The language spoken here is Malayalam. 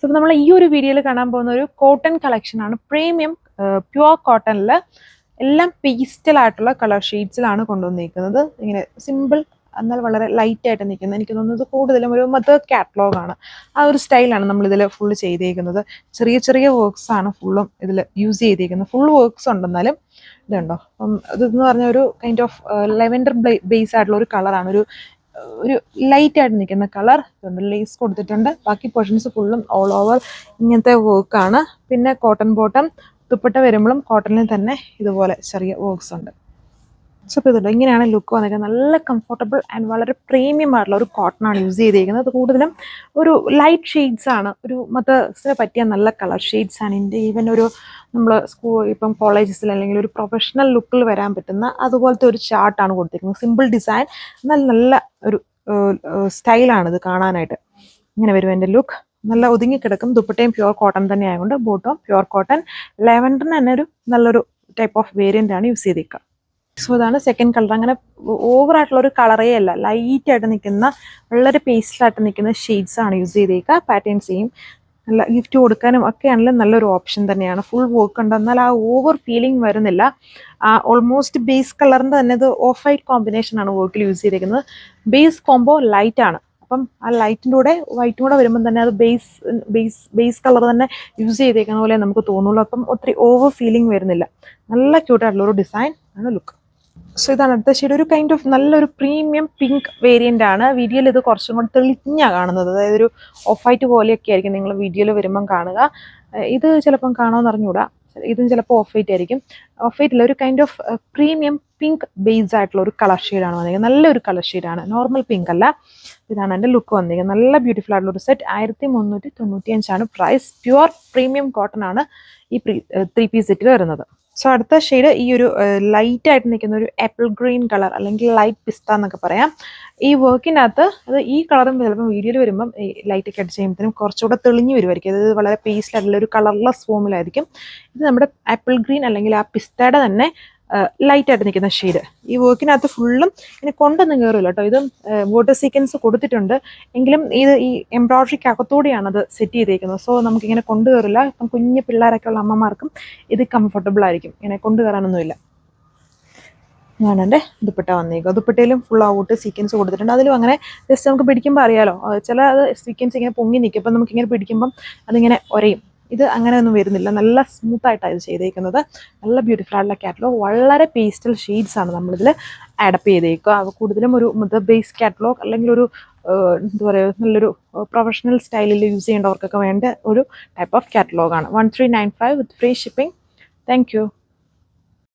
സോ നമ്മൾ ഈ ഒരു വീഡിയോയിൽ കാണാൻ പോകുന്ന ഒരു കോട്ടൺ കളക്ഷൻ ആണ്. പ്രീമിയം പ്യുവർ കോട്ടണിൽ എല്ലാം പേസ്റ്റൽ ആയിട്ടുള്ള കളർ ഷെയ്ഡ്സിലാണ് കൊണ്ടുവന്നിരിക്കുന്നത്. ഇങ്ങനെ സിമ്പിൾ എന്നാൽ വളരെ ലൈറ്റ് ആയിട്ട് നിൽക്കുന്നത്. എനിക്ക് തോന്നുന്നത് കൂടുതലും ഒരു മദർ കാറ്റലോഗാണ്. ആ ഒരു സ്റ്റൈലാണ് നമ്മളിതിൽ ഫുള്ള് ചെയ്തേക്കുന്നത്. ചെറിയ ചെറിയ വർക്ക്സ് ആണ് ഫുള്ളും ഇതിൽ യൂസ് ചെയ്തേക്കുന്നത്. ഫുൾ വർക്ക്സ് ഉണ്ടെന്നാലും ഇതുണ്ടോ, അപ്പം ഇതെന്ന് പറഞ്ഞാൽ ഒരു കൈൻഡ് ഓഫ് ലെവൻഡർ ബേസ് ആയിട്ടുള്ള ഒരു കളറാണ്. ഒരു ലൈറ്റ് ആയിട്ട് നിൽക്കുന്ന കളർ. ഇതുണ്ട്, ലേസ് കൊടുത്തിട്ടുണ്ട്. ബാക്കി പോർഷൻസ് ഫുള്ളും ഓൾ ഓവർ ഇങ്ങനത്തെ വർക്കാണ്. പിന്നെ കോട്ടൺ ബോട്ടം, ദുപ്പട്ട വരുമ്പോഴും കോട്ടണിൽ തന്നെ ഇതുപോലെ ചെറിയ വർക്ക്സ് ഉണ്ട്. സോ ഇപ്പോൾ ഇതുണ്ട്, ഇങ്ങനെയാണ് ലുക്ക് വന്നിട്ട്. നല്ല കംഫർട്ടബിൾ ആൻഡ് വളരെ പ്രീമിയം ആയിട്ടുള്ള ഒരു കോട്ടണാണ് യൂസ് ചെയ്തിരിക്കുന്നത്. അത് കൂടുതലും ഒരു ലൈറ്റ് ഷെയ്ഡ്സ് ആണ്. ഒരു മദേഴ്സിന് പറ്റിയ നല്ല കളർ ഷെയ്ഡ്സ് ആണ്. ഇതിൻ്റെ ഈവൻ ഒരു നമ്മൾ ഇപ്പം കോളേജസിൽ അല്ലെങ്കിൽ ഒരു പ്രൊഫഷണൽ ലുക്കിൽ വരാൻ പറ്റുന്ന അതുപോലത്തെ ഒരു ചാർട്ടാണ് കൊടുത്തിരിക്കുന്നത്. സിമ്പിൾ ഡിസൈൻ, എന്നാൽ നല്ല ഒരു സ്റ്റൈലാണിത് കാണാനായിട്ട്. ഇങ്ങനെ വരും എൻ്റെ ലുക്ക്. നല്ല ഒതുങ്ങിക്കിടക്കും. ദുപ്പട്ടയും പ്യുവർ കോട്ടൺ തന്നെ ആയതുകൊണ്ട് ബോട്ടം പ്യുവർ കോട്ടൺ. ലെവൻഡറിന് തന്നെ ഒരു നല്ലൊരു ടൈപ്പ് ഓഫ് വേരിയൻ്റ് ആണ് യൂസ് ചെയ്തേക്കുക. സോ അതാണ് സെക്കൻഡ് കളർ. അങ്ങനെ ഓവറായിട്ടുള്ള ഒരു കളറേ അല്ല, ലൈറ്റ് ആയിട്ട് നിൽക്കുന്ന വളരെ പേസ്റ്റലായിട്ട് നിൽക്കുന്ന ഷെയ്ഡ്സ് ആണ് യൂസ് ചെയ്തേക്കുക. Pattern same. നല്ല ഗിഫ്റ്റ് കൊടുക്കാനും ഒക്കെ ആണെങ്കിലും നല്ലൊരു ഓപ്ഷൻ തന്നെയാണ്. ഫുൾ വർക്ക് ഉണ്ട്, എന്നാൽ ആ ഓവർ ഫീലിംഗ് വരുന്നില്ല. ഓൾമോസ്റ്റ് ബേസ് കളറിൻ്റെ തന്നെ ഇത് ഓഫ് വൈറ്റ് കോമ്പിനേഷനാണ് വർക്കിൽ യൂസ് ചെയ്തിരിക്കുന്നത്. ബേസ് കോംബോ ലൈറ്റ് ആണ്. അപ്പം ആ ലൈറ്റിൻ്റെ കൂടെ വൈറ്റും കൂടെ വരുമ്പം തന്നെ അത് ബേസ് കളർ തന്നെ യൂസ് ചെയ്തേക്കുന്ന പോലെ നമുക്ക് തോന്നുള്ളൂ. അപ്പം ഒത്തിരി ഓവർ ഫീലിംഗ് വരുന്നില്ല. നല്ല ക്യൂട്ടായിട്ടുള്ളൊരു ഡിസൈൻ ആണ് ലുക്ക്. സോ ഇതാണ് അടുത്ത ഷെയ്ഡ്. ഒരു കൈൻഡ് ഓഫ് നല്ലൊരു പ്രീമിയം പിങ്ക് വേരിയൻ്റ് ആണ്. വീഡിയോയിൽ ഇത് കുറച്ചും കൂടി തെളിഞ്ഞാണ് കാണുന്നത്. അതായത് ഒരു ഓഫ് വൈറ്റ് പോലെയൊക്കെ ആയിരിക്കും നിങ്ങൾ വീഡിയോയിൽ വരുമ്പം കാണുക. ഇത് ചിലപ്പം കാണുമെന്ന് അറിഞ്ഞുകൂടാ. ഇതും ചിലപ്പോൾ ഓഫ് വൈറ്റ് ആയിരിക്കും. ഓഫ് വൈറ്റിൽ ഒരു kind of premium pink base ആയിട്ടുള്ള ഒരു കളർ ഷെയ്ഡാണ് വന്നിരിക്കുന്നത്. നല്ലൊരു കളർ ഷെയ്ഡാണ്, നോർമൽ പിങ്ക് അല്ല. ഇതാണ് എൻ്റെ ലുക്ക് വന്നിരിക്കുന്നത്. നല്ല ബ്യൂട്ടിഫുൾ ആയിട്ടുള്ള ഒരു set. 1395 price. Pure premium cotton ആണ് ഈ 3 പീസ് സെറ്റിൽ വരുന്നത്. സോ അടുത്ത ഷെയ്ഡ് ഈ ഒരു ലൈറ്റ് ആയിട്ട് നിൽക്കുന്ന ഒരു ആപ്പിൾ ഗ്രീൻ കളർ, അല്ലെങ്കിൽ ലൈറ്റ് പിസ്ത എന്നൊക്കെ പറയാം. ഈ വർക്കിനകത്ത് അത് ഈ കളറും ചിലപ്പം വീഡിയോയിൽ വരുമ്പം ഈ ലൈറ്റൊക്കെ അടിച്ച് കഴിയുമ്പോഴത്തേനും കുറച്ചുകൂടെ തെളിഞ്ഞു വരുമായിരിക്കും. അത് വളരെ പേസ്റ്റ് ആയിട്ടുള്ള ഒരു കളർലെസ് ഫോമിലായിരിക്കും. ഇത് നമ്മുടെ ആപ്പിൾ ഗ്രീൻ അല്ലെങ്കിൽ ആ പിസ്തയുടെ തന്നെ ലൈറ്റ് ആയിട്ട് നിൽക്കുന്ന ഷെയ്ഡ്. ഈ വർക്കിനകത്ത് ഫുള്ളും ഇങ്ങനെ കൊണ്ടൊന്നും കയറില്ല കേട്ടോ. ഇതും വാട്ടർ സീക്വൻസ് കൊടുത്തിട്ടുണ്ട്, എങ്കിലും ഇത് ഈ എംബ്രോയിഡറിക്ക് അകത്തോടെയാണ് അത് സെറ്റ് ചെയ്തേക്കുന്നത്. സോ നമുക്കിങ്ങനെ കൊണ്ടു കയറില്ല. ഇപ്പം കുഞ്ഞു പിള്ളേരൊക്കെ ഉള്ള അമ്മമാർക്കും ഇത് കംഫർട്ടബിൾ ആയിരിക്കും. ഇങ്ങനെ കൊണ്ടു കയറാനൊന്നുമില്ല. ഞാൻ എൻ്റെ ദുപ്പട്ട വന്നേക്കുക. ദുപ്പട്ടയിലും ഫുൾ ഔട്ട് സീക്വൻസ് കൊടുത്തിട്ടുണ്ട്. അതിലും അങ്ങനെ ജസ്റ്റ് നമുക്ക് പിടിക്കുമ്പോൾ അറിയാലോ, ചില സീക്വൻസ് ഇങ്ങനെ പൊങ്ങി നിൽക്കും. അപ്പം നമുക്കിങ്ങനെ പിടിക്കുമ്പം അതിങ്ങനെ ഒരയും. ഇത് അങ്ങനെ ഒന്നും വരുന്നില്ല. നല്ല സ്മൂത്തായിട്ടാണ് ഇത് ചെയ്തേക്കുന്നത്. നല്ല ബ്യൂട്ടിഫുൾ ആയിട്ടുള്ള കാറ്റലോഗ്. വളരെ പേസ്റ്റൽ ഷെയ്ഡ്സ് ആണ് നമ്മളിതിൽ ആഡപ്പ് ചെയ്തേക്കുക. കൂടുതലും ഒരു മദർ ബേസ് കാറ്റലോഗ് അല്ലെങ്കിൽ ഒരു എന്താ പറയുക, നല്ലൊരു പ്രൊഫഷണൽ സ്റ്റൈലിൽ യൂസ് ചെയ്യേണ്ടവർക്കൊക്കെ വേണ്ട ഒരു ടൈപ്പ് ഓഫ് കാറ്റലോഗാണ്. 1395 with free shipping. Thank U.